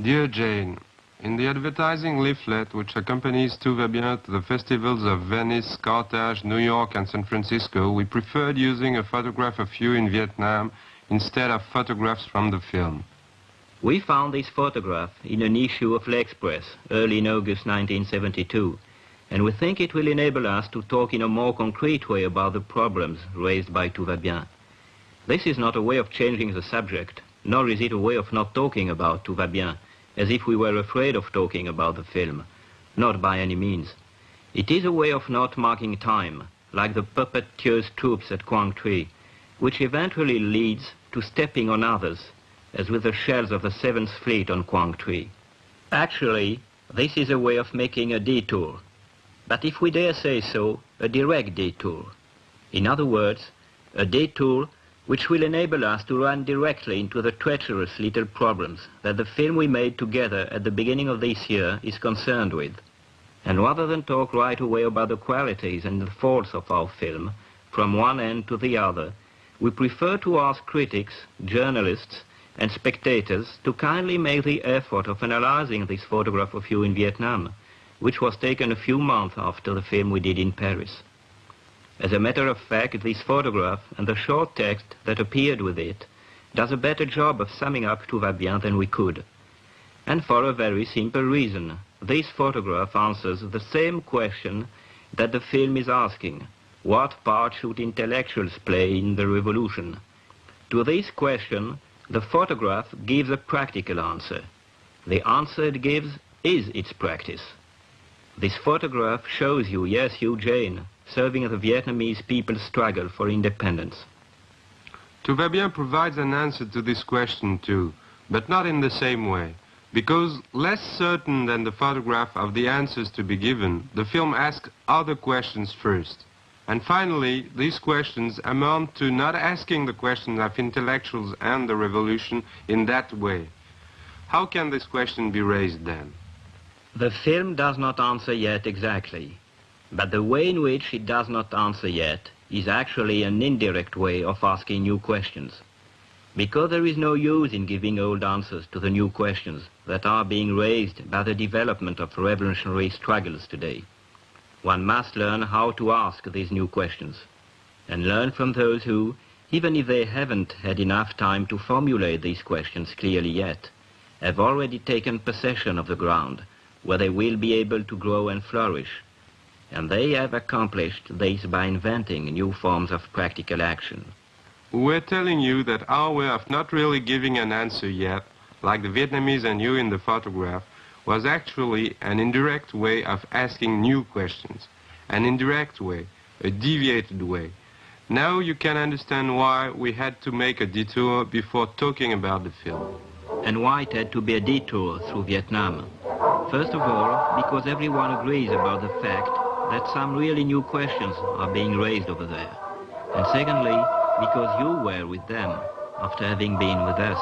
Dear Jane, in the advertising leaflet which accompanies Tout va bien to the festivals of Venice, Carta, New York and San Francisco, we preferred using a photograph of you in Vietnam instead of photographs from the film. We found this photograph in an issue of L'Express, early in August 1972, and we think it will enable us to talk in a more concrete way about the problems raised by Tout va bien. This is not a way of changing the subject, nor is it a way of not talking about Tout va bien, as if we were afraid of talking about the film. Not by any means. It is a way of not marking time, like the puppeteer's troops at Quang Tri, which eventually leads to stepping on others, as with the shells of the 7th Fleet on Quang Tri. Actually, this is a way of making a detour, but if we dare say so, a direct detour. In other words, a detour which will enable us to run directly into the treacherous little problems that the film we made together at the beginning of this year is concerned with. And rather than talk right away about the qualities and the faults of our film, from one end to the other, we prefer to ask critics, journalists, and spectators to kindly make the effort of analyzing this photograph of you in Vietnam, which was taken a few months after the film we did in Paris. As a matter of fact, this photograph and the short text that appeared with it does a better job of summing up Tout va bien than we could. And for a very simple reason. This photograph answers the same question that the film is asking. What part should intellectuals play in the revolution? To this question, the photograph gives a practical answer. The answer it gives is its practice. This photograph shows you, yes, you, Jane, serving the Vietnamese people's struggle for independence. Tout va bien provides an answer to this question too, but not in the same way. Because less certain than the photograph of the answers to be given, the film asks other questions first. And finally, these questions amount to not asking the questions of intellectuals and the revolution in that way. How can this question be raised then? The film does not answer yet exactly. But the way in which it does not answer yet is actually an indirect way of asking new questions. Because there is no use in giving old answers to the new questions that are being raised by the development of revolutionary struggles today. One must learn how to ask these new questions, and learn from those who, even if they haven't had enough time to formulate these questions clearly yet, have already taken possession of the ground where they will be able to grow and flourish. And they have accomplished this by inventing new forms of practical action. We're telling you that our way of not really giving an answer yet, like the Vietnamese and you in the photograph, was actually an indirect way of asking new questions. An indirect way, a deviated way. Now you can understand why we had to make a detour before talking about the film. And why it had to be a detour through Vietnam. First of all, because everyone agrees about the fact that some really new questions are being raised over there. And secondly, because you were with them after having been with us.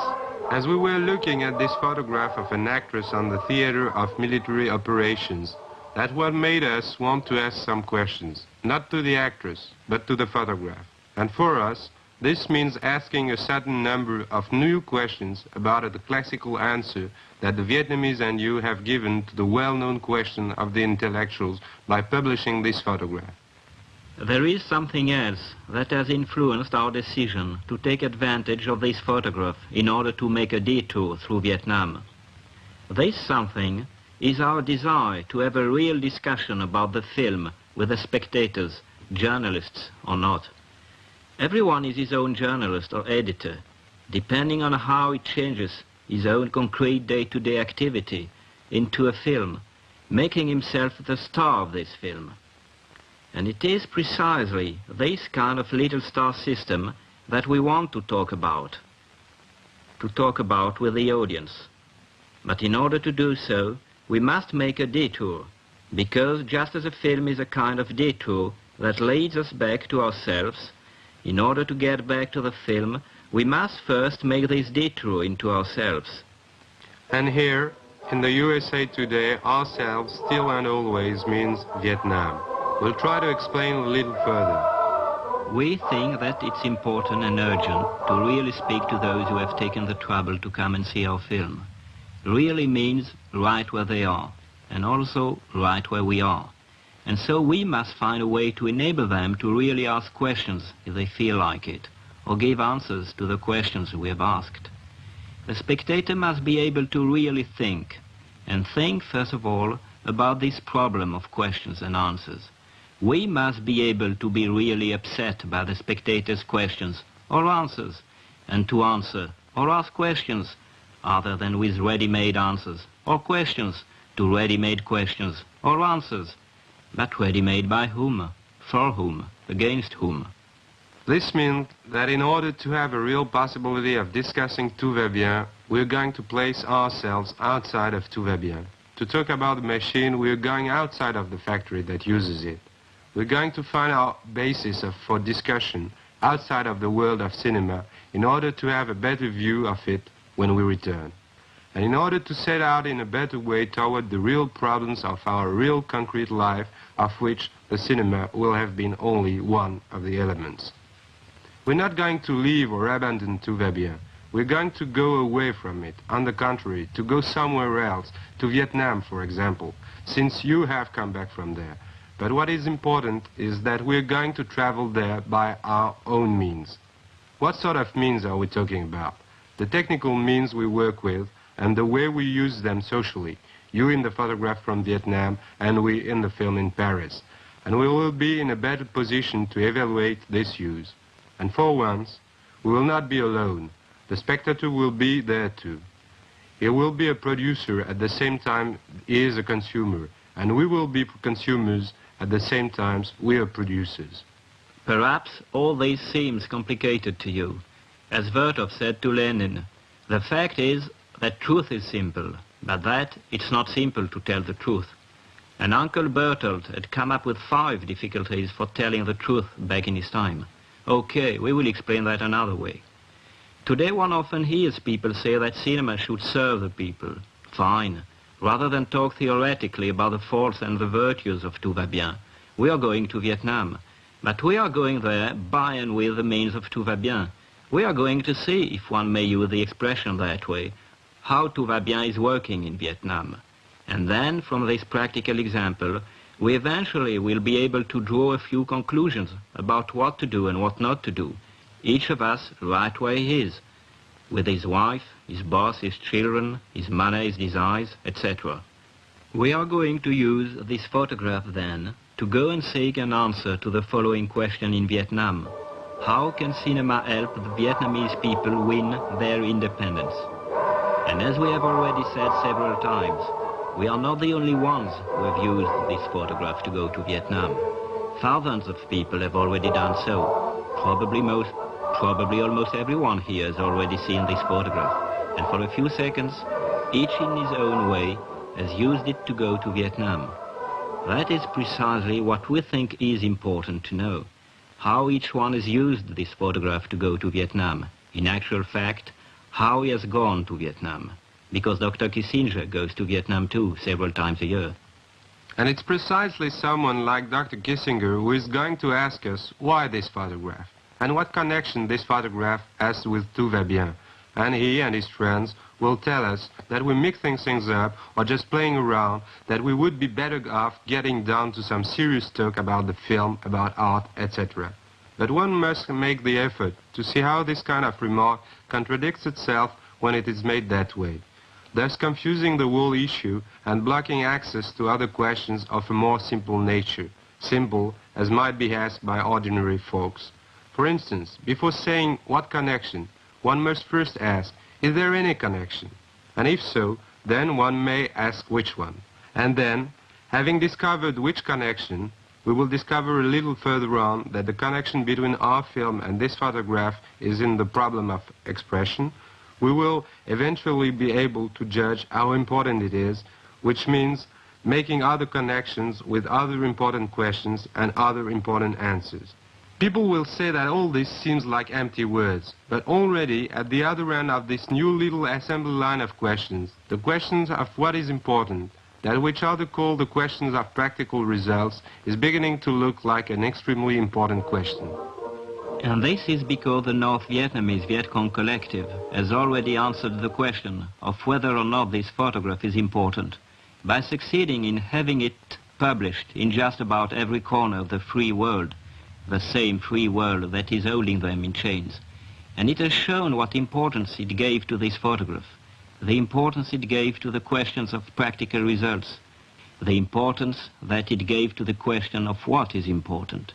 As we were looking at this photograph of an actress on the theater of military operations, that's what made us want to ask some questions, not to the actress, but to the photograph. And for us, this means asking a certain number of new questions about the classical answer that the Vietnamese and you have given to the well-known question of the intellectuals by publishing this photograph. There is something else that has influenced our decision to take advantage of this photograph in order to make a detour through Vietnam. This something is our desire to have a real discussion about the film with the spectators, journalists or not. Everyone is his own journalist or editor, depending on how he changes his own concrete day-to-day activity into a film, making himself the star of this film. And it is precisely this kind of little star system that we want to talk about with the audience. But in order to do so, we must make a detour, because just as a film is a kind of detour that leads us back to ourselves, in order to get back to the film, we must first make this detour into ourselves. And here, in the USA today, ourselves still and always means Vietnam. We'll try to explain a little further. We think that it's important and urgent to really speak to those who have taken the trouble to come and see our film. really means right where they are, and also right where we are. And so we must find a way to enable them to really ask questions if they feel like it, or give answers to the questions we have asked. The spectator must be able to really think, and think, first of all, about this problem of questions and answers. We must be able to be really upset by the spectator's questions or answers, and to answer or ask questions other than with ready-made answers, or questions to ready-made questions or answers, but ready-made by whom, for whom, against whom. This means that in order to have a real possibility of discussing Tout va bien, we're going to place ourselves outside of Tout va bien. To talk about the machine, we're going outside of the factory that uses it. We're going to find our basis for discussion outside of the world of cinema in order to have a better view of it when we return. And in order to set out in a better way toward the real problems of our real concrete life, of which the cinema will have been only one of the elements. We're not going to leave or abandon Tout va bien. We're going to go away from it, on the contrary, to go somewhere else, to Vietnam, for example, since you have come back from there. But what is important is that we're going to travel there by our own means. What sort of means are we talking about? The technical means we work with and the way we use them socially. You in the photograph from Vietnam and we in the film in Paris. And we will be in a better position to evaluate this use. And for once, we will not be alone. The spectator will be there too. He will be a producer at the same time he is a consumer. And we will be consumers at the same time we are producers. Perhaps all this seems complicated to you. As Vertov said to Lenin, the fact is that truth is simple, but that it's not simple to tell the truth. And Uncle Bertolt had come up with 5 difficulties for telling the truth back in his time. Okay, we will explain that another way. Today one often hears people say that cinema should serve the people. Fine. Rather than talk theoretically about the faults and the virtues of Tout va bien, we are going to Vietnam. But we are going there by and with the means of Tout va bien. We are going to see, if one may use the expression that way, how Tout va bien is working in Vietnam. And then, from this practical example, we eventually will be able to draw a few conclusions about what to do and what not to do, each of us right where he is, with his wife, his boss, his children, his money, his desires, etc. We are going to use this photograph then to go and seek an answer to the following question in Vietnam. How can cinema help the Vietnamese people win their independence? And as we have already said several times, we are not the only ones who have used this photograph to go to Vietnam. Thousands of people have already done so. Probably almost everyone here has already seen this photograph. And for a few seconds, each in his own way has used it to go to Vietnam. That is precisely what we think is important to know. How each one has used this photograph to go to Vietnam. In actual fact, how he has gone to Vietnam. Because Dr. Kissinger goes to Vietnam too, several times a year. And it's precisely someone like Dr. Kissinger who is going to ask us why this photograph, and what connection this photograph has with Tout va bien. And he and his friends will tell us that we're mixing things up or just playing around, that we would be better off getting down to some serious talk about the film, about art, etc. But one must make the effort to see how this kind of remark contradicts itself when it is made that way, thus confusing the whole issue and blocking access to other questions of a more simple nature, simple as might be asked by ordinary folks. For instance, before saying what connection, one must first ask, is there any connection? And if so, then one may ask which one. And then, having discovered which connection, we will discover a little further on that the connection between our film and this photograph is in the problem of expression. We will eventually be able to judge how important it is, which means making other connections with other important questions and other important answers. People will say that all this seems like empty words, but already at the other end of this new little assembly line of questions, the questions of what is important, that which others call the questions of practical results, is beginning to look like an extremely important question. And this is because the North Vietnamese Viet Cong collective has already answered the question of whether or not this photograph is important by succeeding in having it published in just about every corner of the free world, the same free world that is holding them in chains. And it has shown what importance it gave to this photograph, the importance it gave to the questions of practical results, the importance that it gave to the question of what is important.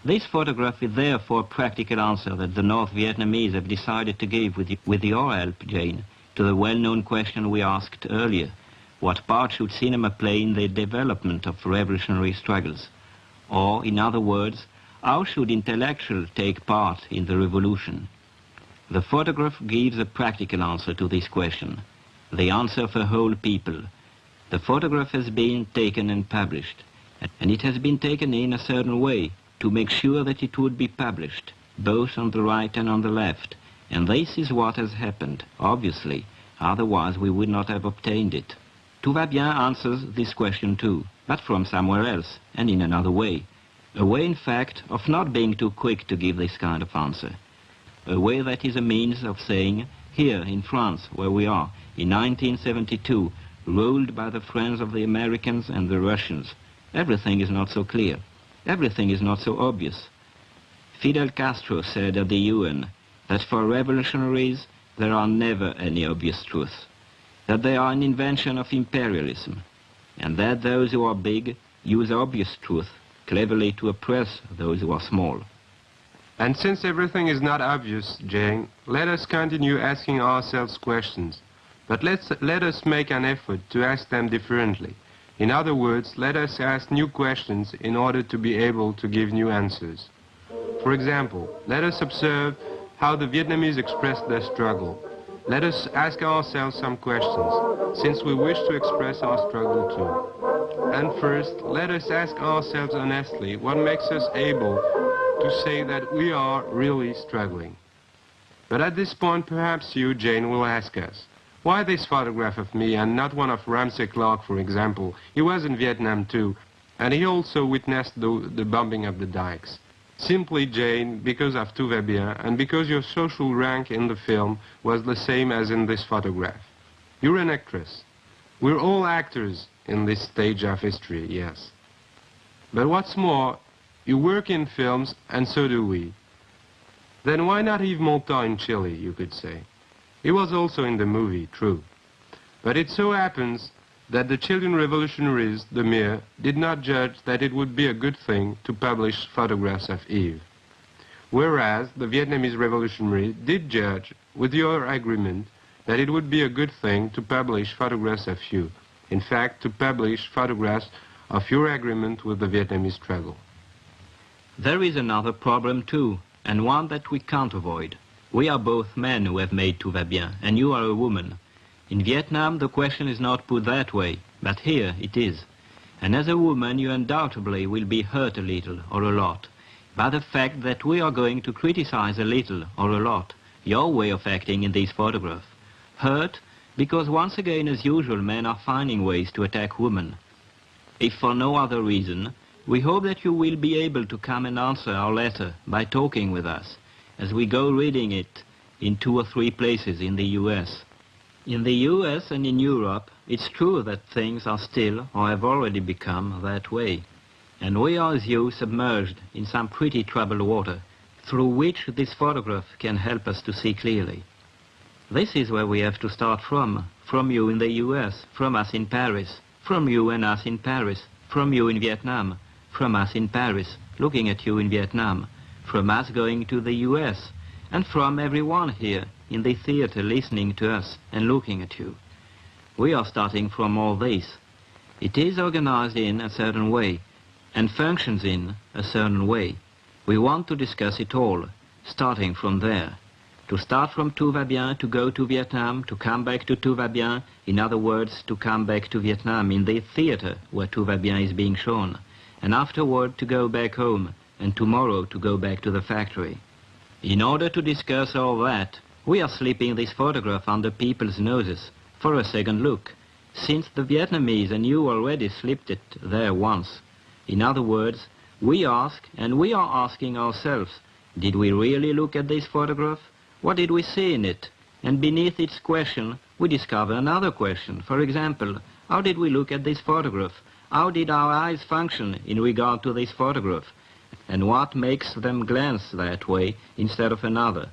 This photograph is therefore a practical answer that the North Vietnamese have decided to give with your help, Jane, to the well-known question we asked earlier: what part should cinema play in the development of revolutionary struggles? Or, in other words, how should intellectuals take part in the revolution? The photograph gives a practical answer to this question, the answer for whole people. The photograph has been taken and published, and it has been taken in a certain way to make sure that it would be published, both on the right and on the left. And this is what has happened, obviously, otherwise we would not have obtained it. Tout va bien answers this question too, but from somewhere else, and in another way. A way, in fact, of not being too quick to give this kind of answer. A way that is a means of saying, here in France, where we are, in 1972, ruled by the friends of the Americans and the Russians, everything is not so clear. Everything is not so obvious. Fidel Castro said at the UN that for revolutionaries there are never any obvious truths, that they are an invention of imperialism, and that those who are big use obvious truth cleverly to oppress those who are small. And since everything is not obvious, Jane, let us continue asking ourselves questions, but let us make an effort to ask them differently. In other words, let us ask new questions in order to be able to give new answers. For example, let us observe how the Vietnamese expressed their struggle. Let us ask ourselves some questions, since we wish to express our struggle too. And first, let us ask ourselves honestly what makes us able to say that we are really struggling. But at this point, perhaps you, Jane, will ask us, why this photograph of me and not one of Ramsey Clark, for example? He was in Vietnam too, and he also witnessed the bombing of the dikes. Simply, Jane, because of Tout va bien, and because your social rank in the film was the same as in this photograph. You're an actress. We're all actors in this stage of history, yes. But what's more, you work in films, and so do we. Then why not Yves Montand in Chile, you could say? He was also in the movie, true. But it so happens that the Chilean revolutionaries, the Mir, did not judge that it would be a good thing to publish photographs of Yves. Whereas the Vietnamese revolutionaries did judge, with your agreement, that it would be a good thing to publish photographs of you. In fact, to publish photographs of your agreement with the Vietnamese struggle. There is another problem too, and one that we can't avoid. We are both men who have made Tout va bien, and you are a woman. In Vietnam, the question is not put that way, but here it is. And as a woman, you undoubtedly will be hurt a little or a lot by the fact that we are going to criticize a little or a lot your way of acting in this photograph. Hurt because once again, as usual, men are finding ways to attack women. If for no other reason, we hope that you will be able to come and answer our letter by talking with us, as we go reading it in 2 or 3 places in the US. In the US and in Europe, it's true that things are still, or have already become, that way. And we are, as you, submerged in some pretty troubled water, through which this photograph can help us to see clearly. This is where we have to start from you in the US, from us in Paris, from you and us in Paris, from you in Vietnam, from us in Paris, looking at you in Vietnam, from us going to the US, and from everyone here in the theater listening to us and looking at you. We are starting from all this. It is organized in a certain way and functions in a certain way. We want to discuss it all, starting from there. To start from Tout va bien, to go to Vietnam, to come back to Tout va bien, in other words, to come back to Vietnam in the theater where Tout va bien is being shown, and afterward to go back home, and tomorrow to go back to the factory. In order to discuss all that, we are slipping this photograph under people's noses for a second look, since the Vietnamese and you already slipped it there once. In other words, we ask, and we are asking ourselves, Did we really look at this photograph? What did we see in it? And beneath its question, we discover another question. For example, how did we look at this photograph? How did our eyes function in regard to this photograph? And what makes them glance that way instead of another?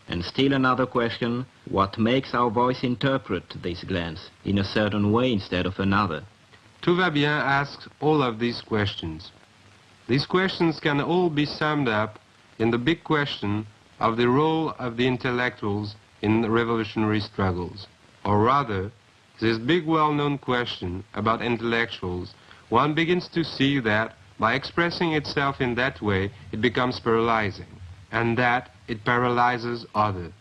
And still another question, what makes our voice interpret this glance in a certain way instead of another? Tout va bien asks all of these questions. These questions can all be summed up in the big question of the role of the intellectuals in the revolutionary struggles. Or rather, this big well-known question about intellectuals, one begins to see that by expressing itself in that way, it becomes paralyzing, and that it paralyzes others.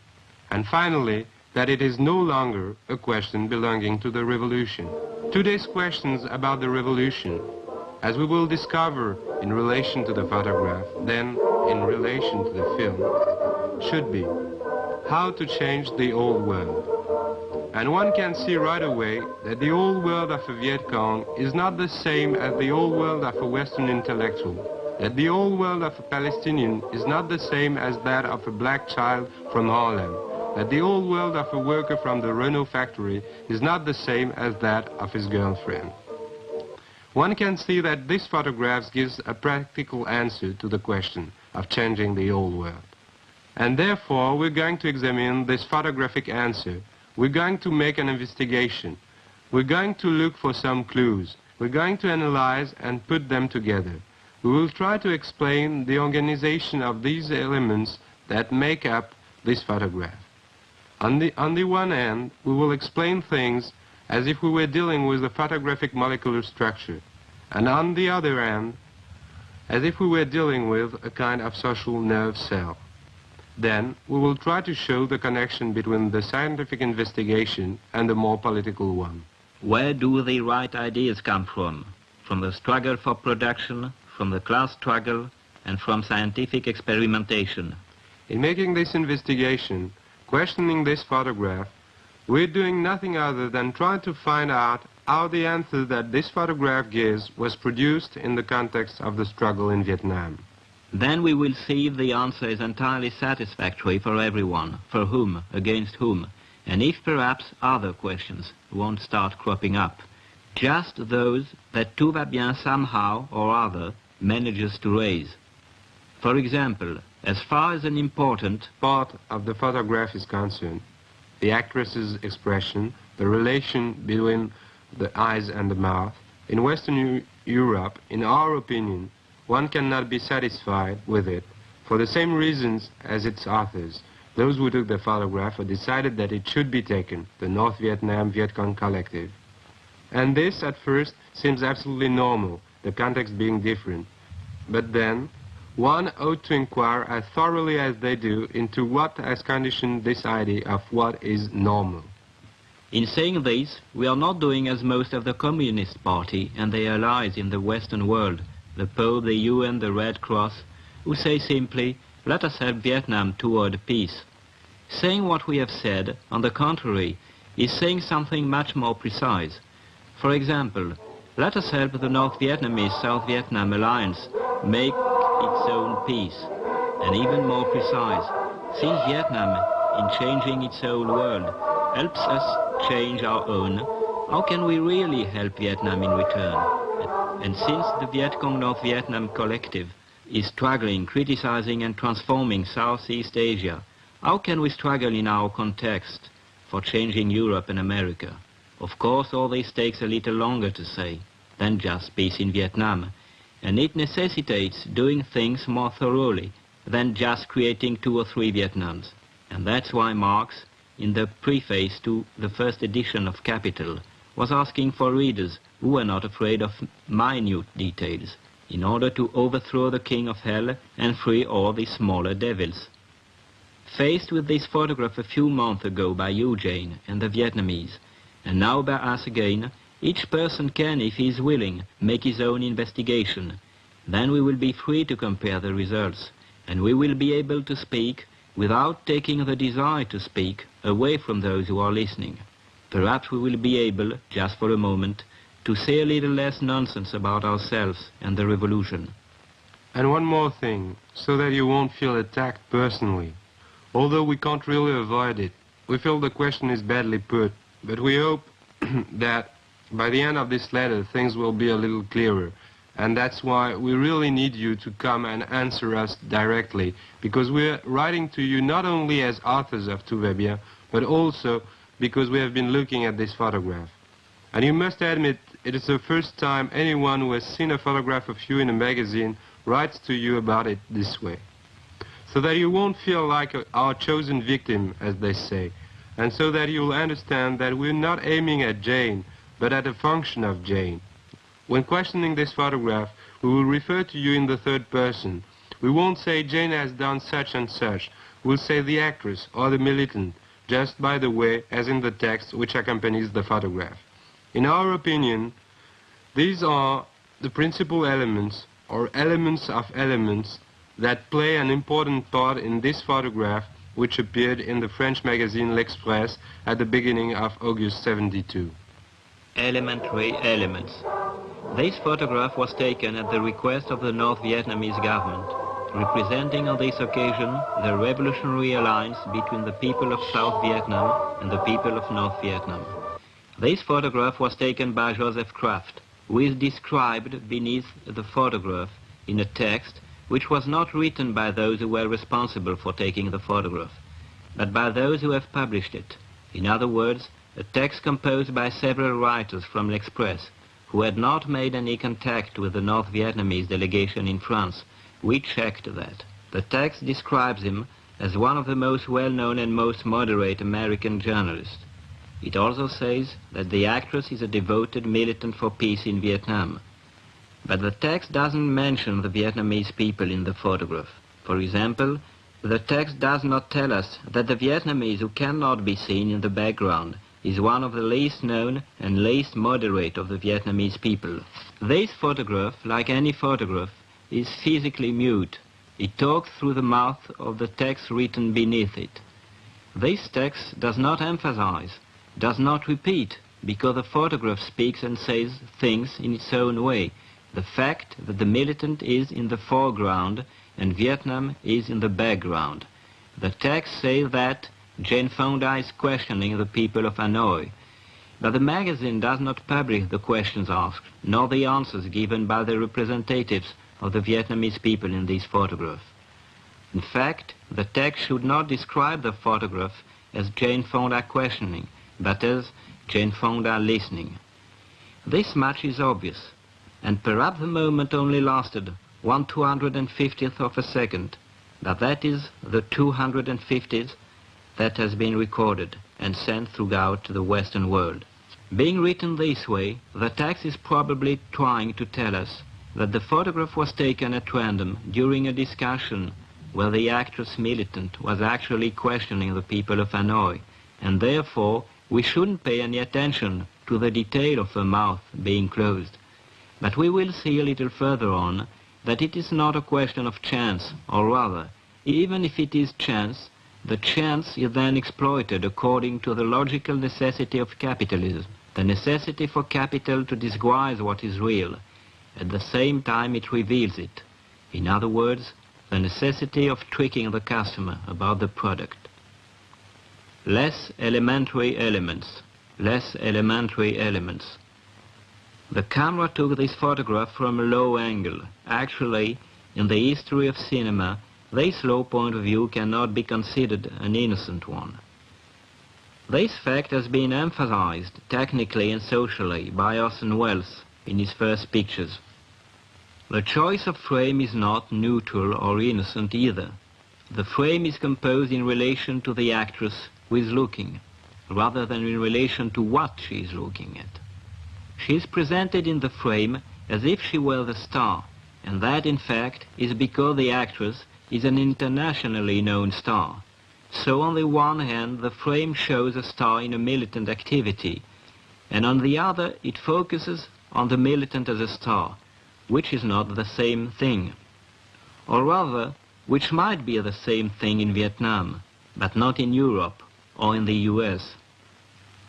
And finally, that it is no longer a question belonging to the revolution. Today's questions about the revolution, as we will discover in relation to the photograph, then in relation to the film, should be how to change the old world. And one can see right away that the old world of a Viet Cong is not the same as the old world of a Western intellectual, that the old world of a Palestinian is not the same as that of a black child from Harlem, that the old world of a worker from the Renault factory is not the same as that of his girlfriend. One can see that this photograph gives a practical answer to the question of changing the old world. And therefore, we're going to examine this photographic answer. We're going to make an investigation. We're going to look for some clues. We're going to analyze and put them together. We will try to explain the organization of these elements that make up this photograph. On the one hand, we will explain things as if we were dealing with the photographic molecular structure, and on the other hand, as if we were dealing with a kind of social nerve cell. Then, we will try to show the connection between the scientific investigation and the more political one. Where do the right ideas come from? From the struggle for production, from the class struggle, and from scientific experimentation. In making this investigation, questioning this photograph, we're doing nothing other than trying to find out how the answer that this photograph gives was produced in the context of the struggle in Vietnam. Then we will see if the answer is entirely satisfactory for everyone, for whom, against whom, and if perhaps other questions won't start cropping up, just those that Tout va bien somehow or other manages to raise. For example, as far as an important part of the photograph is concerned, the actress's expression, the relation between the eyes and the mouth, in Western Europe, in our opinion, one cannot be satisfied with it for the same reasons as its authors. Those who took the photograph decided that it should be taken, the North Vietnam Viet Cong collective. And this, at first, seems absolutely normal, the context being different. But then, one ought to inquire as thoroughly as they do into what has conditioned this idea of what is normal. In saying this, we are not doing as most of the Communist Party and their allies in the Western world, the Pope, the UN, the Red Cross, who say simply, let us help Vietnam toward peace. Saying what we have said, on the contrary, is saying something much more precise. For example, let us help the North Vietnamese-South Vietnam alliance make its own peace. And even more precise, since Vietnam, in changing its own world, helps us change our own, how can we really help Vietnam in return? And since the Viet Cong North Vietnam collective is struggling, criticizing and transforming Southeast Asia, how can we struggle in our context for changing Europe and America? Of course, all this takes a little longer to say than just peace in Vietnam, and it necessitates doing things more thoroughly than just creating 2 or 3 Vietnams. And that's why Marx, in the preface to the first edition of Capital, was asking for readers who were not afraid of minute details, in order to overthrow the king of hell and free all the smaller devils. Faced with this photograph a few months ago by you, Jane, and the Vietnamese, and now by us again, each person can, if he is willing, make his own investigation. Then we will be free to compare the results, and we will be able to speak without taking the desire to speak away from those who are listening. Perhaps we will be able, just for a moment, to say a little less nonsense about ourselves and the revolution. And one more thing, so that you won't feel attacked personally. Although we can't really avoid it, we feel the question is badly put, but we hope that by the end of this letter things will be a little clearer. And that's why we really need you to come and answer us directly, because we're writing to you not only as authors of Tout va bien, but also because we have been looking at this photograph. And you must admit, it is the first time anyone who has seen a photograph of you in a magazine writes to you about it this way. So that you won't feel like our chosen victim, as they say, and so that you'll understand that we're not aiming at Jane, but at a function of Jane. When questioning this photograph, we will refer to you in the third person. We won't say Jane has done such and such. We'll say the actress or the militant, just by the way, as in the text which accompanies the photograph. In our opinion, these are the principal elements, or elements of elements, that play an important part in this photograph, which appeared in the French magazine L'Express at the beginning of August 72. Elementary elements. This photograph was taken at the request of the North Vietnamese government, representing on this occasion the revolutionary alliance between the people of South Vietnam and the people of North Vietnam. This photograph was taken by Joseph Kraft, who is described beneath the photograph in a text which was not written by those who were responsible for taking the photograph, but by those who have published it. In other words, a text composed by several writers from L'Express, who had not made any contact with the North Vietnamese delegation in France. We checked that. The text describes him as one of the most well-known and most moderate American journalists. It also says that the actress is a devoted militant for peace in Vietnam. But the text doesn't mention the Vietnamese people in the photograph. For example, the text does not tell us that the Vietnamese who cannot be seen in the background is one of the least known and least moderate of the Vietnamese people. This photograph, like any photograph, is physically mute. It talks through the mouth of the text written beneath it. This text does not emphasize, does not repeat, because the photograph speaks and says things in its own way. The fact that the militant is in the foreground and Vietnam is in the background. The text says that Jane Fonda is questioning the people of Hanoi, but the magazine does not publish the questions asked, nor the answers given by the representatives of the Vietnamese people in this photograph. In fact, the text should not describe the photograph as Jane Fonda questioning, but as Jane Fonda listening. This much is obvious, and perhaps the moment only lasted 1/250th of a second, but that is the 250th that has been recorded and sent throughout the Western world. Being written this way, the text is probably trying to tell us that the photograph was taken at random during a discussion where the actress militant was actually questioning the people of Hanoi, and therefore we shouldn't pay any attention to the detail of her mouth being closed. But we will see a little further on that it is not a question of chance, or rather, even if it is chance, the chance is then exploited according to the logical necessity of capitalism, the necessity for capital to disguise what is real. At the same time it reveals it. In other words, the necessity of tricking the customer about the product. Less elementary elements. Less elementary elements. The camera took this photograph from a low angle. Actually, in the history of cinema, this low point of view cannot be considered an innocent one. This fact has been emphasized technically and socially by Orson Welles in his first pictures. The choice of frame is not neutral or innocent either. The frame is composed in relation to the actress who is looking, rather than in relation to what she is looking at. She is presented in the frame as if she were the star, and that in fact is because the actress is an internationally known star. So on the one hand the frame shows a star in a militant activity, and on the other it focuses on the militant as a star, which is not the same thing. Or rather, which might be the same thing in Vietnam, but not in Europe or in the US.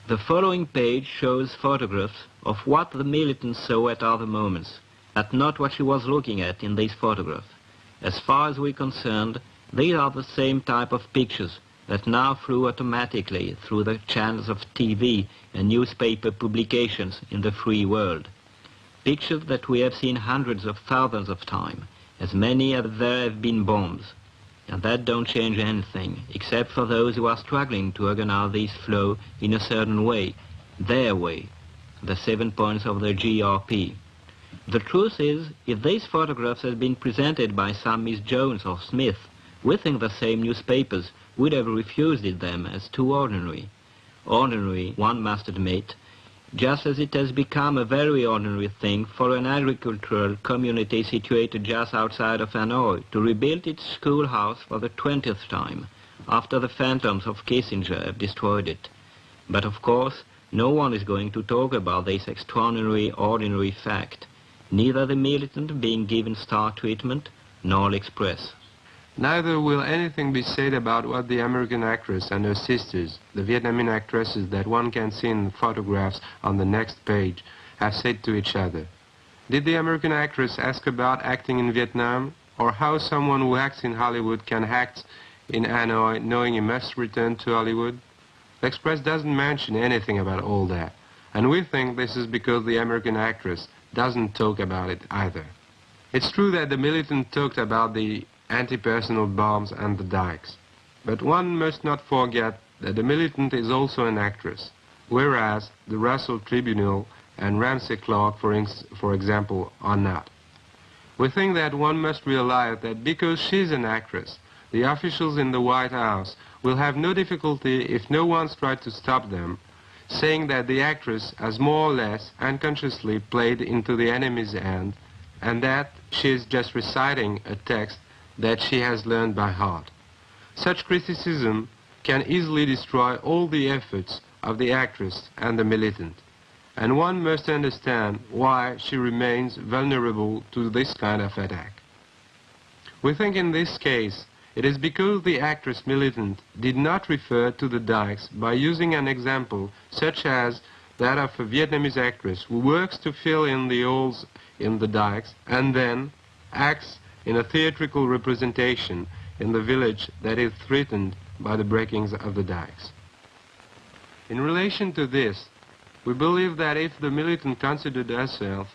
The following page shows photographs of what the militant saw at other moments, but not what she was looking at in this photograph. As far as we're concerned, these are the same type of pictures that now flow automatically through the channels of TV and newspaper publications in the free world. Pictures that we have seen hundreds of thousands of times, as many as there have been bombs. And that don't change anything, except for those who are struggling to organize this flow in a certain way, their way, the 7 points of the GRP. The truth is, if these photographs had been presented by some Miss Jones or Smith, we think the same newspapers would have refused them as too ordinary. Ordinary, one must admit, just as it has become a very ordinary thing for an agricultural community situated just outside of Hanoi to rebuild its schoolhouse for the 20th time, after the phantoms of Kissinger have destroyed it. But of course, no one is going to talk about this extraordinary, ordinary fact, neither the militant being given star treatment, nor L'Express. Neither will anything be said about what the American actress and her sisters, the Vietnamese actresses that one can see in the photographs on the next page, have said to each other. Did the American actress ask about acting in Vietnam, or how someone who acts in Hollywood can act in Hanoi knowing he must return to Hollywood? L'Express doesn't mention anything about all that, and we think this is because the American actress doesn't talk about it either. It's true that the militant talked about the anti-personnel bombs and the dikes. But one must not forget that the militant is also an actress, whereas the Russell Tribunal and Ramsey Clark, for example, are not. We think that one must realize that because she's an actress, the officials in the White House will have no difficulty, if no one's tried to stop them, saying that the actress has more or less unconsciously played into the enemy's hand, and that she is just reciting a text that she has learned by heart. Such criticism can easily destroy all the efforts of the actress and the militant, and one must understand why she remains vulnerable to this kind of attack. We think in this case it is because the actress militant did not refer to the dikes by using an example such as that of a Vietnamese actress who works to fill in the holes in the dikes and then acts in a theatrical representation in the village that is threatened by the breakings of the dikes. In relation to this, we believe that if the militant considered herself,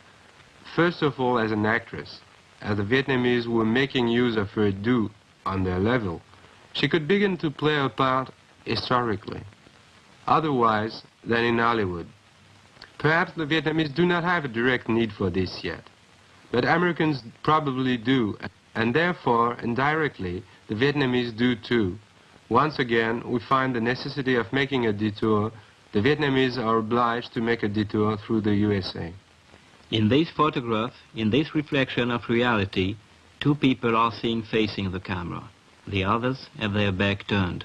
first of all as an actress, as the Vietnamese were making use of her do on their level, she could begin to play her part historically, otherwise than in Hollywood. Perhaps the Vietnamese do not have a direct need for this yet, but Americans probably do, and therefore, indirectly, the Vietnamese do too. Once again, we find the necessity of making a detour. The Vietnamese are obliged to make a detour through the USA. In this photograph, in this reflection of reality, two people are seen facing the camera. The others have their back turned.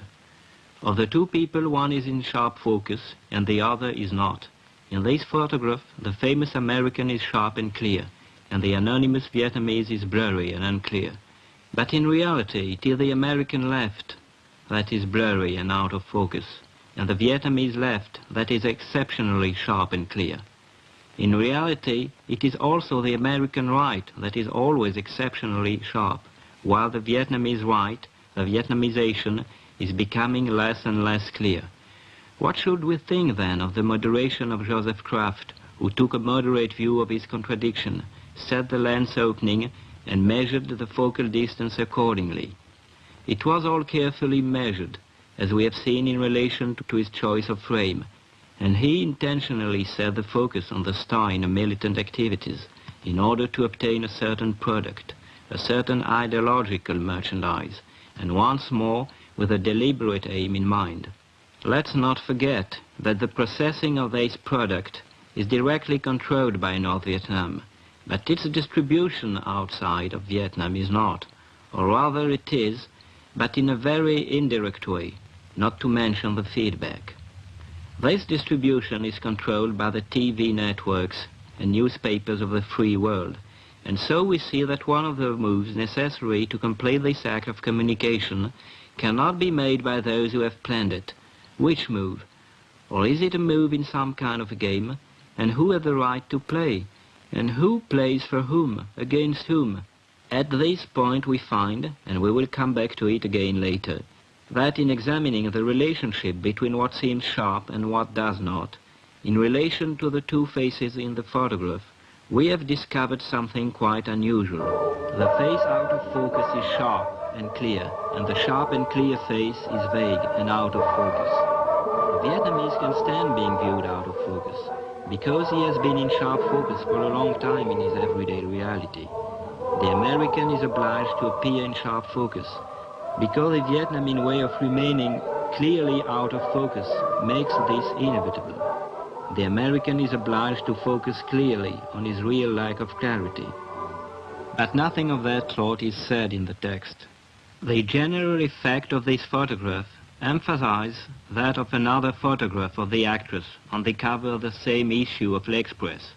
Of the two people, one is in sharp focus, and the other is not. In this photograph, the famous American is sharp and clear, and the anonymous Vietnamese is blurry and unclear. But in reality, it is the American left that is blurry and out of focus, and the Vietnamese left that is exceptionally sharp and clear. In reality, it is also the American right that is always exceptionally sharp, while the Vietnamese right, the Vietnamization, is becoming less and less clear. What should we think then of the moderation of Joseph Kraft, who took a moderate view of his contradiction, set the lens opening, and measured the focal distance accordingly? It was all carefully measured, as we have seen in relation to his choice of frame, and he intentionally set the focus on the star in militant activities in order to obtain a certain product, a certain ideological merchandise, and once more with a deliberate aim in mind. Let's not forget that the processing of this product is directly controlled by North Vietnam, but its distribution outside of Vietnam is not, or rather it is, but in a very indirect way, not to mention the feedback. This distribution is controlled by the TV networks and newspapers of the free world, and so we see that one of the moves necessary to complete this act of communication cannot be made by those who have planned it. Which move? Or is it a move in some kind of a game? And who has the right to play? And who plays for whom? Against whom? At this point we find, and we will come back to it again later, that in examining the relationship between what seems sharp and what does not, in relation to the two faces in the photograph, we have discovered something quite unusual. The face out of focus is sharp and clear, and the sharp and clear face is vague and out of focus. The Vietnamese can stand being viewed out of focus, because he has been in sharp focus for a long time in his everyday reality. The American is obliged to appear in sharp focus, because the Vietnamese way of remaining clearly out of focus makes this inevitable. The American is obliged to focus clearly on his real lack of clarity. But nothing of that sort is said in the text. The general effect of this photograph emphasizes that of another photograph of the actress on the cover of the same issue of L'Express.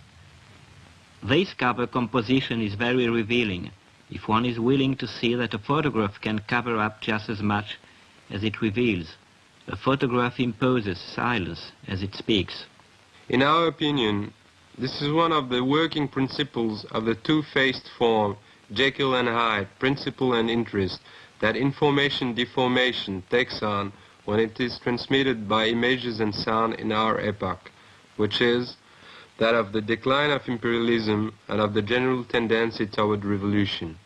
This cover composition is very revealing if one is willing to see that a photograph can cover up just as much as it reveals. A photograph imposes silence as it speaks. In our opinion, this is one of the working principles of the two-faced form, Jekyll and Hyde, principle and interest, that information-deformation takes on when it is transmitted by images and sound in our epoch, which is that of the decline of imperialism and of the general tendency toward revolution.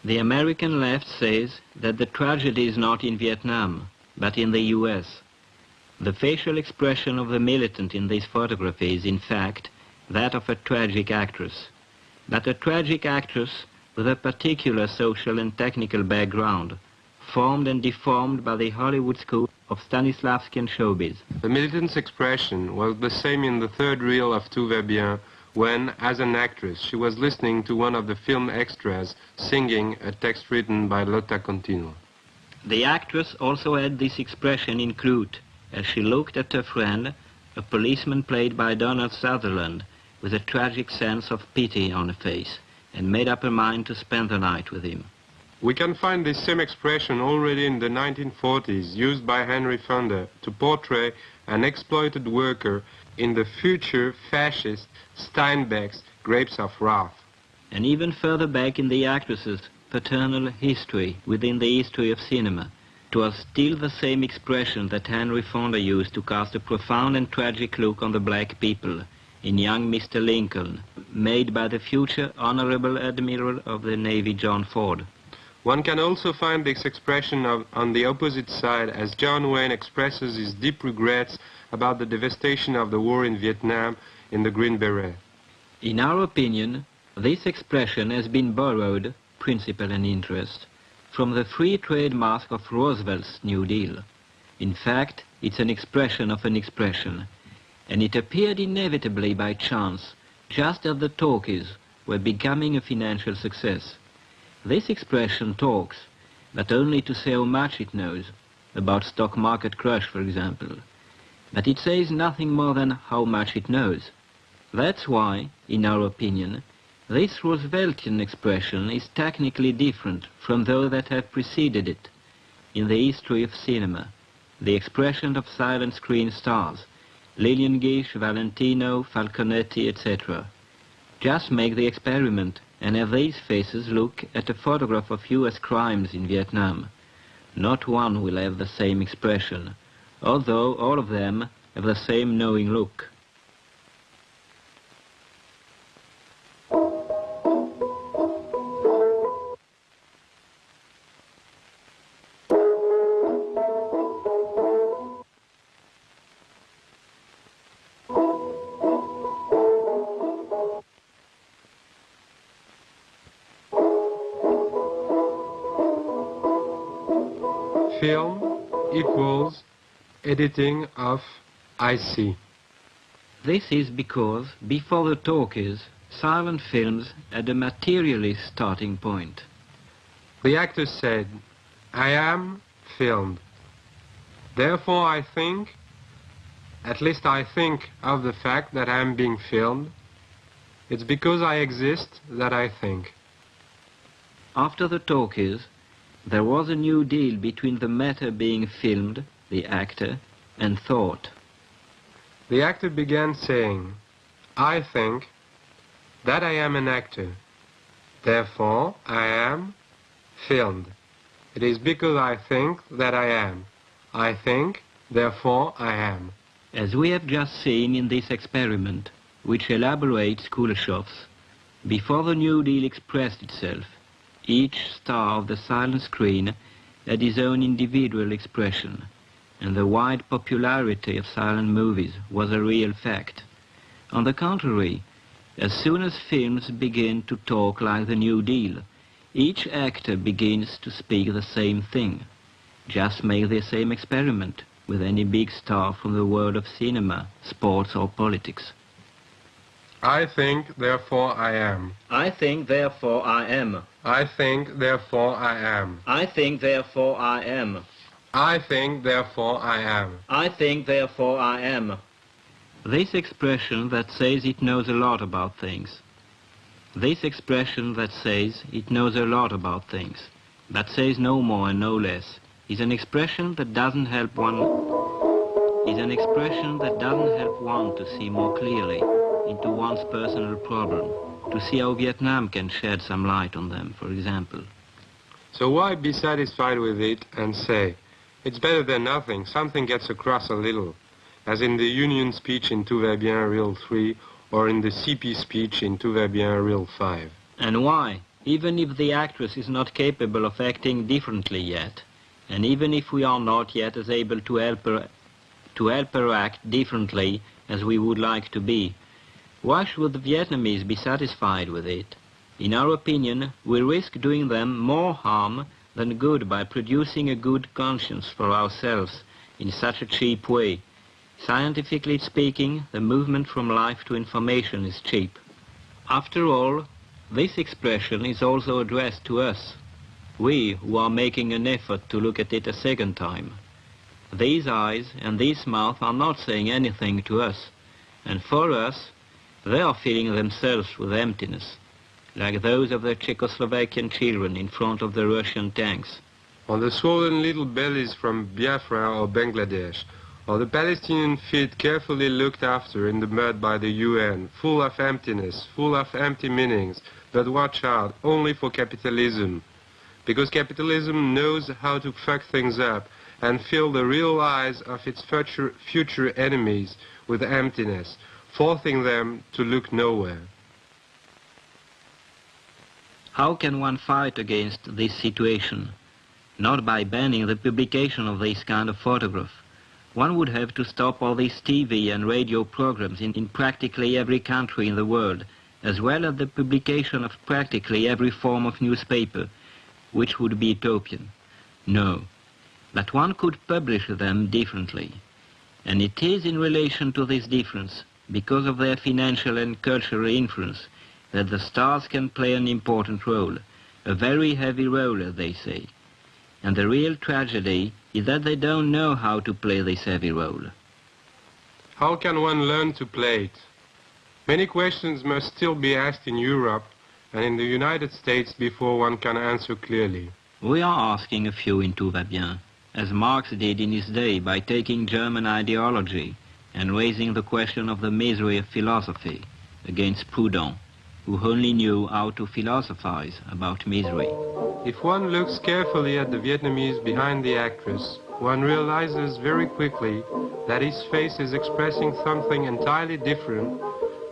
The American left says that the tragedy is not in Vietnam, but in the US. The facial expression of the militant in this photograph is, in fact, that of a tragic actress. But a tragic actress with a particular social and technical background, formed and deformed by the Hollywood school of Stanislavski and showbiz. The militant's expression was the same in the third reel of Tout va bien, when, as an actress, she was listening to one of the film extras singing a text written by Lotta Contino. The actress also had this expression in Clute, as she looked at her friend, a policeman played by Donald Sutherland, with a tragic sense of pity on her face, and made up her mind to spend the night with him. We can find this same expression already in the 1940s, used by Jane Fonda to portray an exploited worker in the future fascist Steinbeck's Grapes of Wrath. And even further back in the actress's paternal history within the history of cinema, it was still the same expression that Henry Fonda used to cast a profound and tragic look on the black people in Young Mr. Lincoln, made by the future Honorable Admiral of the Navy John Ford. One can also find this expression on the opposite side, as John Wayne expresses his deep regrets about the devastation of the war in Vietnam in the Green Beret. In our opinion, this expression has been borrowed, principle and interest, from the free trade mask of Roosevelt's New Deal. In fact, it's an expression of an expression, and it appeared inevitably by chance, just as the talkies were becoming a financial success. This expression talks, but only to say how much it knows, about stock market crash, for example. But it says nothing more than how much it knows. That's why, in our opinion, this Rooseveltian expression is technically different from those that have preceded it in the history of cinema, the expression of silent screen stars, Lillian Gish, Valentino, Falconetti, etc. Just make the experiment and have these faces look at a photograph of U.S. crimes in Vietnam. Not one will have the same expression, although all of them have the same knowing look. Film equals editing of IC. This is because, before the talkies, silent films had a materialist starting point. The actor said, "I am filmed. Therefore I think, at least I think of the fact that I am being filmed. It's because I exist that I think." After the talkies, there was a new deal between the matter being filmed, the actor, and thought. The actor began saying, "I think that I am an actor. Therefore, I am filmed. It is because I think that I am. I think, therefore I am. As we have just seen in this experiment, which elaborates Kuleshov's, before the New Deal expressed itself, each star of the silent screen had his own individual expression, and the wide popularity of silent movies was a real fact. On the contrary, as soon as films begin to talk like the New Deal, each actor begins to speak the same thing. Just make the same experiment with any big star from the world of cinema, sports or politics. I think, therefore I am. I think, therefore I am. I think, therefore I am. I think, therefore I am. I think, therefore I am. I think, therefore I am. This expression that says it knows a lot about things. This expression that says it knows a lot about things, that says no more and no less, is an expression that doesn't help one to see more clearly into one's personal problem, to see how Vietnam can shed some light on them, for example. So why be satisfied with it and say, it's better than nothing, something gets across a little, as in the Union speech in Tout va bien, Reel 3, or in the CP speech in Tout va bien, Reel 5. And why? Even if the actress is not capable of acting differently yet, and even if we are not yet as able to help her act differently as we would like to be, why should the Vietnamese be satisfied with it? In our opinion, we risk doing them more harm than good by producing a good conscience for ourselves in such a cheap way. Scientifically speaking, the movement from life to information is cheap. After all, this expression is also addressed to us, we who are making an effort to look at it a second time. These eyes and this mouth are not saying anything to us, and for us, they are filling themselves with emptiness, like those of the Czechoslovakian children in front of the Russian tanks. Or the swollen little bellies from Biafra or Bangladesh, or the Palestinian feet carefully looked after in the mud by the UN, full of emptiness, full of empty meanings, but watch out, only for capitalism. Because capitalism knows how to fuck things up and fill the real eyes of its future enemies with emptiness, forcing them to look nowhere. How can one fight against this situation? Not by banning the publication of this kind of photograph. One would have to stop all these TV and radio programs in practically every country in the world, as well as the publication of practically every form of newspaper, which would be utopian. No, but one could publish them differently. And it is in relation to this difference, because of their financial and cultural influence, that the stars can play an important role, a very heavy role, as they say. And the real tragedy is that they don't know how to play this heavy role. How can one learn to play it? Many questions must still be asked in Europe and in the United States before one can answer clearly. We are asking a few in Tout va bien, as Marx did in his day by taking German ideology and raising the question of the misery of philosophy against Proudhon, who only knew how to philosophize about misery. If one looks carefully at the Vietnamese behind the actress, one realizes very quickly that his face is expressing something entirely different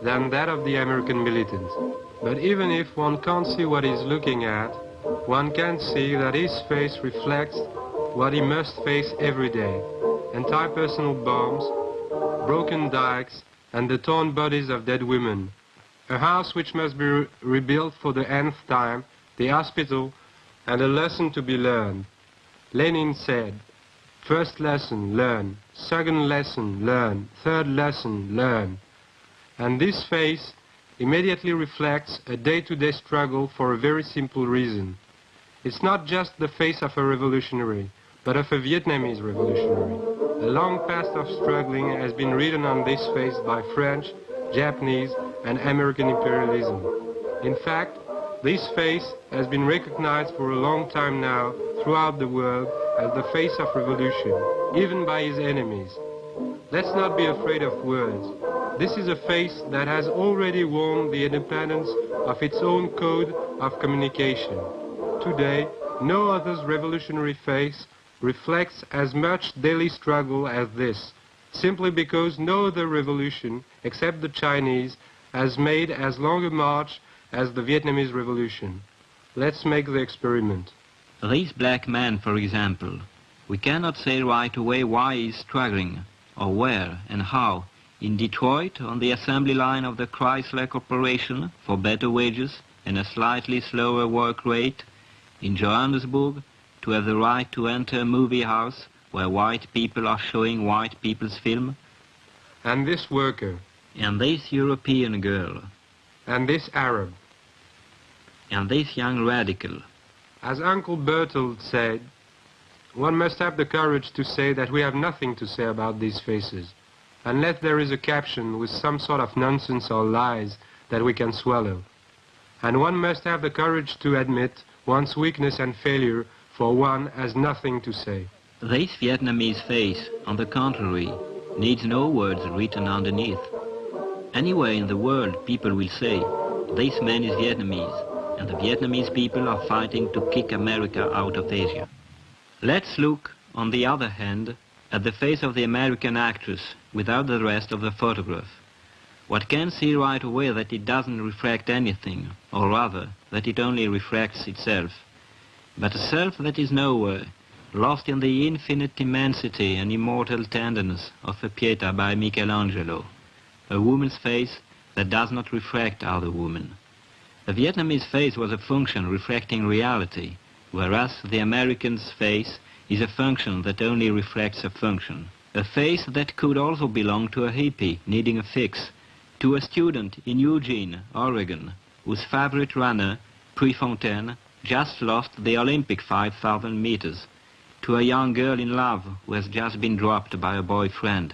than that of the American militant. But even if one can't see what he's looking at, one can see that his face reflects what he must face every day: anti-personnel bombs, broken dikes, and the torn bodies of dead women. A house which must be rebuilt for the nth time, the hospital, and a lesson to be learned. Lenin said, first lesson, learn. Second lesson, learn. Third lesson, learn. And this face immediately reflects a day-to-day struggle for a very simple reason. It's not just the face of a revolutionary, but of a Vietnamese revolutionary. A long past of struggling has been written on this face by French, Japanese, and American imperialism. In fact, this face has been recognized for a long time now throughout the world as the face of revolution, even by his enemies. Let's not be afraid of words. This is a face that has already won the independence of its own code of communication. Today, no other revolutionary face reflects as much daily struggle as this, simply because no other revolution, except the Chinese, has made as long a march as the Vietnamese Revolution. Let's make the experiment. This black man, for example, we cannot say right away why he is struggling, or where and how. In Detroit, on the assembly line of the Chrysler Corporation, for better wages and a slightly slower work rate. In Johannesburg, to have the right to enter a movie house where white people are showing white people's film. And this worker. And this European girl. And this Arab. And this young radical. As Uncle Bertold said, one must have the courage to say that we have nothing to say about these faces, unless there is a caption with some sort of nonsense or lies that we can swallow. And one must have the courage to admit one's weakness and failure, for one has nothing to say. This Vietnamese face, on the contrary, needs no words written underneath. Anywhere in the world, people will say, this man is Vietnamese, and the Vietnamese people are fighting to kick America out of Asia. Let's look, on the other hand, at the face of the American actress without the rest of the photograph. One can see right away that it doesn't reflect anything, or rather, that it only reflects itself. But a self that is nowhere, lost in the infinite immensity and immortal tenderness of a Pietà by Michelangelo. A woman's face that does not reflect other women. The Vietnamese face was a function reflecting reality, whereas the American's face is a function that only reflects a function. A face that could also belong to a hippie needing a fix, to a student in Eugene, Oregon, whose favorite runner, Prefontaine, just lost the Olympic 5,000 meters, to a young girl in love who has just been dropped by a boyfriend,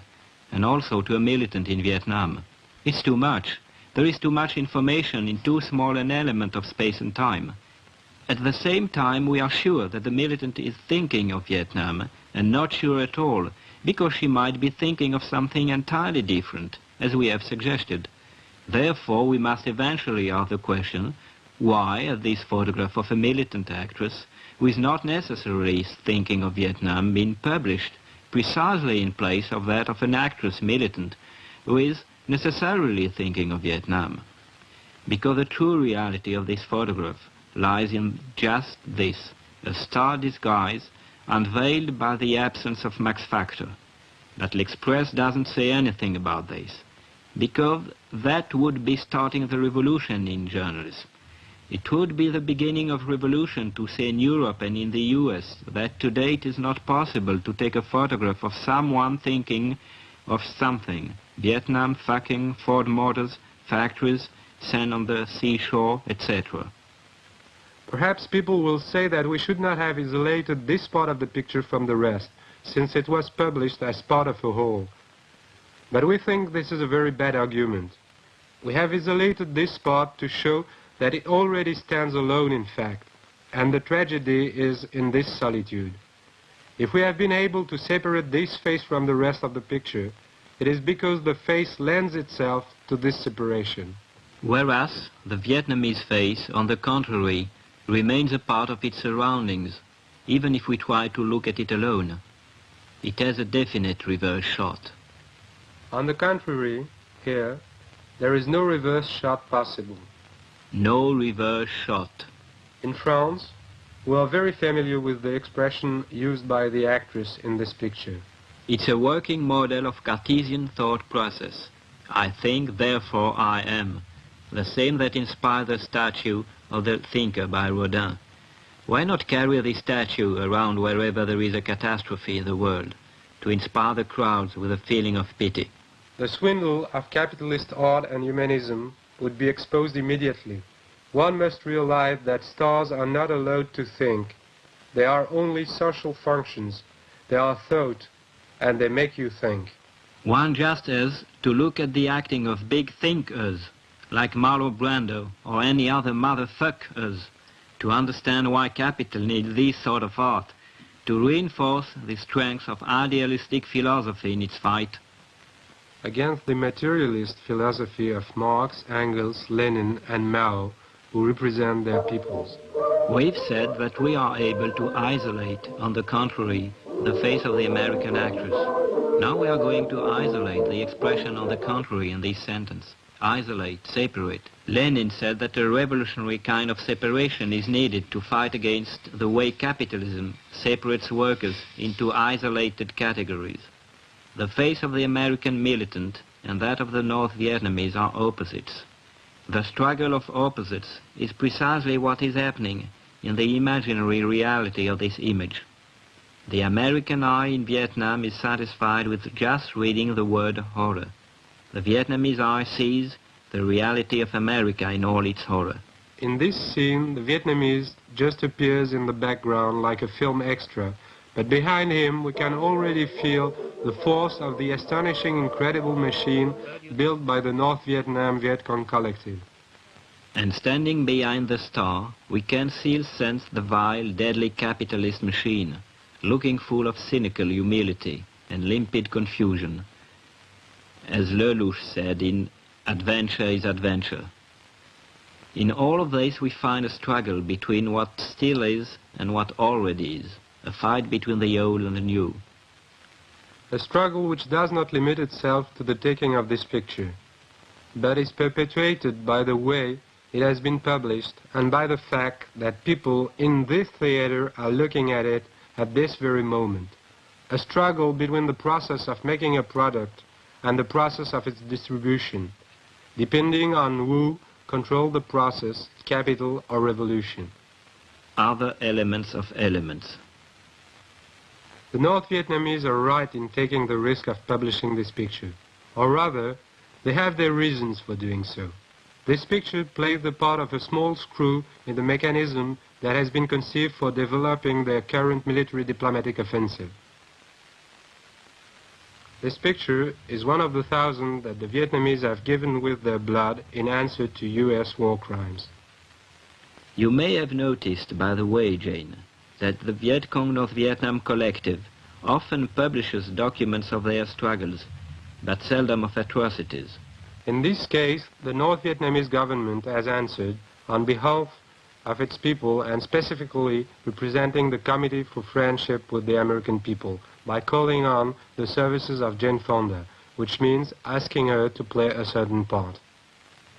and also to a militant in Vietnam. It's too much. There is too much information in too small an element of space and time. At the same time, we are sure that the militant is thinking of Vietnam, and not sure at all, because she might be thinking of something entirely different, as we have suggested. Therefore, we must eventually ask the question, why has this photograph of a militant actress, who is not necessarily thinking of Vietnam, been published precisely in place of that of an actress militant, who is necessarily thinking of Vietnam? Because the true reality of this photograph lies in just this, a star disguise unveiled by the absence of Max Factor. But L'Express doesn't say anything about this, because that would be starting the revolution in journalism. It would be the beginning of revolution to say in Europe and in the US that today it is not possible to take a photograph of someone thinking of something. Vietnam, fucking, Ford Motors, factories, sand on the seashore, etc. Perhaps people will say that we should not have isolated this part of the picture from the rest, since it was published as part of a whole. But we think this is a very bad argument. We have isolated this part to show that it already stands alone in fact, and the tragedy is in this solitude. If we have been able to separate this face from the rest of the picture, it is because the face lends itself to this separation. Whereas the Vietnamese face, on the contrary, remains a part of its surroundings, even if we try to look at it alone. It has a definite reverse shot. On the contrary, here, there is no reverse shot possible. No reverse shot. In France, we are very familiar with the expression used by the actress in this picture. It's a working model of Cartesian thought process. I think, therefore I am. The same that inspired the statue of the thinker by Rodin. Why not carry this statue around wherever there is a catastrophe in the world, to inspire the crowds with a feeling of pity? The swindle of capitalist art and humanism would be exposed immediately. One must realize that stars are not allowed to think. They are only social functions. They are thought, and they make you think. One just has to look at the acting of big thinkers, like Marlon Brando or any other motherfuckers, to understand why capital needs this sort of art, to reinforce the strength of idealistic philosophy in its fight against the materialist philosophy of Marx, Engels, Lenin, and Mao, who represent their peoples. We've said that we are able to isolate, on the contrary, the face of the American actress. Now we are going to isolate the expression on the contrary in this sentence. Isolate, separate. Lenin said that a revolutionary kind of separation is needed to fight against the way capitalism separates workers into isolated categories. The face of the American militant and that of the North Vietnamese are opposites. The struggle of opposites is precisely what is happening in the imaginary reality of this image. The American eye in Vietnam is satisfied with just reading the word horror. The Vietnamese eye sees the reality of America in all its horror. In this scene, the Vietnamese just appears in the background like a film extra, but behind him we can already feel the force of the astonishing, incredible machine built by the North Vietnam Viet Cong collective. And standing behind the star, we can still sense the vile, deadly capitalist machine, looking full of cynical humility and limpid confusion, as Lelouch said in Adventure is Adventure. In all of this we find a struggle between what still is and what already is, a fight between the old and the new. A struggle which does not limit itself to the taking of this picture, but is perpetuated by the way it has been published and by the fact that people in this theater are looking at it at this very moment. A struggle between the process of making a product and the process of its distribution, depending on who controls the process, capital or revolution. Other elements of elements. The North Vietnamese are right in taking the risk of publishing this picture, or rather, they have their reasons for doing so. This picture plays the part of a small screw in the mechanism that has been conceived for developing their current military diplomatic offensive. This picture is one of the 1,000 that the Vietnamese have given with their blood in answer to US war crimes. You may have noticed, by the way, Jane, that the Viet Cong North Vietnam collective often publishes documents of their struggles, but seldom of atrocities. In this case, the North Vietnamese government has answered on behalf of its people and specifically representing the Committee for Friendship with the American People by calling on the services of Jane Fonda, which means asking her to play a certain part.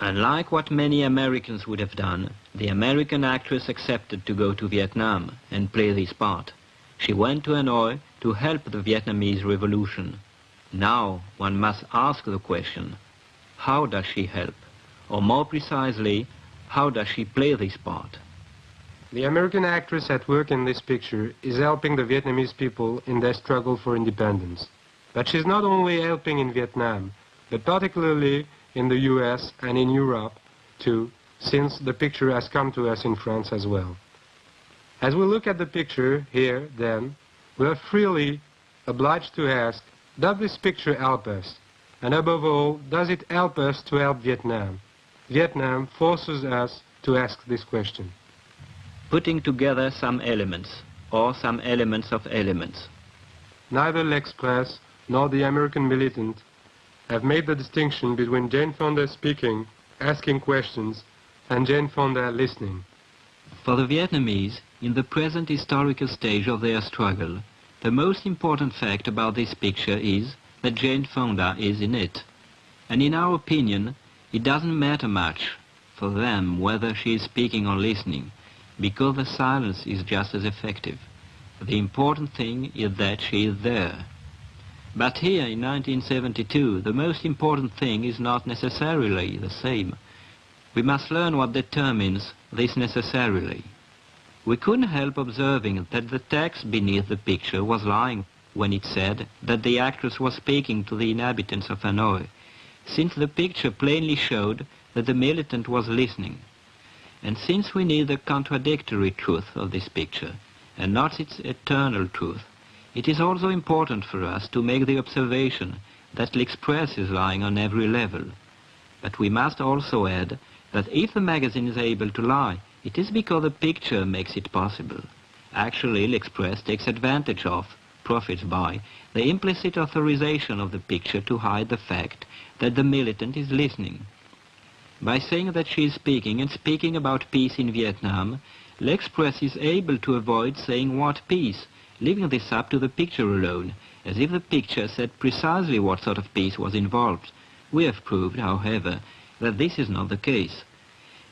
Unlike what many Americans would have done, the American actress accepted to go to Vietnam and play this part. She went to Hanoi to help the Vietnamese revolution. Now one must ask the question, how does she help? Or more precisely, how does she play this part? The American actress at work in this picture is helping the Vietnamese people in their struggle for independence. But she's not only helping in Vietnam, but particularly in the US and in Europe too, since the picture has come to us in France as well. As we look at the picture here, then, we are freely obliged to ask, does this picture help us? And above all, does it help us to help Vietnam? Vietnam forces us to ask this question. Putting together some elements, or some elements of elements. Neither L'Express nor the American militant have made the distinction between Jane Fonda speaking, asking questions, and Jane Fonda listening. For the Vietnamese, in the present historical stage of their struggle, the most important fact about this picture is that Jane Fonda is in it. And in our opinion, it doesn't matter much for them whether she is speaking or listening, because the silence is just as effective. The important thing is that she is there. But here in 1972, the most important thing is not necessarily the same. We must learn what determines this necessarily. We couldn't help observing that the text beneath the picture was lying when it said that the actress was speaking to the inhabitants of Hanoi, since the picture plainly showed that the militant was listening. And since we need the contradictory truth of this picture, and not its eternal truth, it is also important for us to make the observation that L'Express is lying on every level. But we must also add that if the magazine is able to lie, it is because the picture makes it possible. Actually, L'Express takes advantage of, profits by, the implicit authorization of the picture to hide the fact that the militant is listening. By saying that she is speaking and speaking about peace in Vietnam, l'express is able to avoid saying what peace, leaving this up to the picture alone, as if the picture said precisely what sort of peace was involved. We have proved, however, that this is not the case.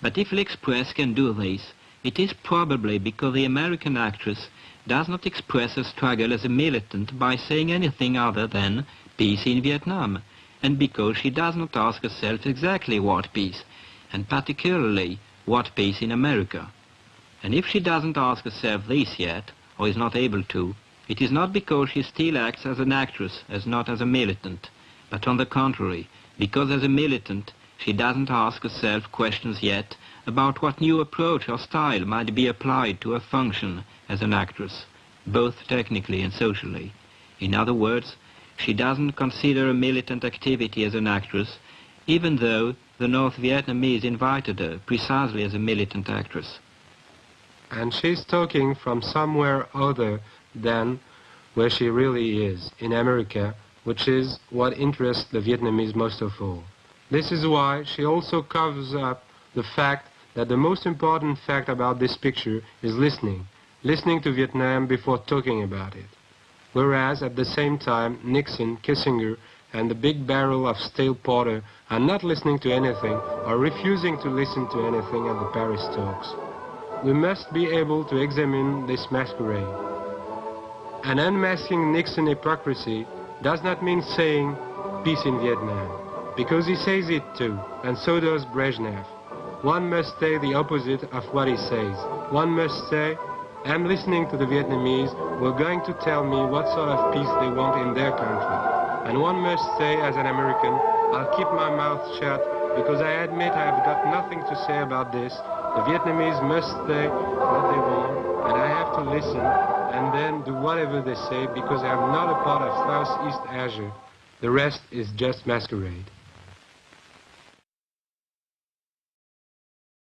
But if l'express can do this, it is probably because the American actress does not express her struggle as a militant by saying anything other than peace in Vietnam, and because she does not ask herself exactly what peace, and particularly what peace in America. And if she doesn't ask herself this yet, or is not able to, it is not because she still acts as an actress, as not as a militant, but on the contrary, because as a militant she doesn't ask herself questions yet about what new approach or style might be applied to her function as an actress, both technically and socially. In other words, she doesn't consider a militant activity as an actress, even though the North Vietnamese invited her precisely as a militant actress. And she's talking from somewhere other than where she really is, in America, which is what interests the Vietnamese most of all. This is why she also covers up the fact that the most important fact about this picture is listening to Vietnam before talking about it. Whereas at the same time, Nixon, Kissinger, and the big barrel of stale porter are not listening to anything or refusing to listen to anything at the Paris talks. We must be able to examine this masquerade. And unmasking Nixon hypocrisy does not mean saying peace in Vietnam, because he says it too, and so does Brezhnev. One must say the opposite of what he says. One must say, I'm listening to the Vietnamese who are going to tell me what sort of peace they want in their country. And one must say, as an American, I'll keep my mouth shut because I admit I have got nothing to say about this. The Vietnamese must say what they want, and I have to listen and then do whatever they say because I am not a part of Southeast Asia. The rest is just masquerade.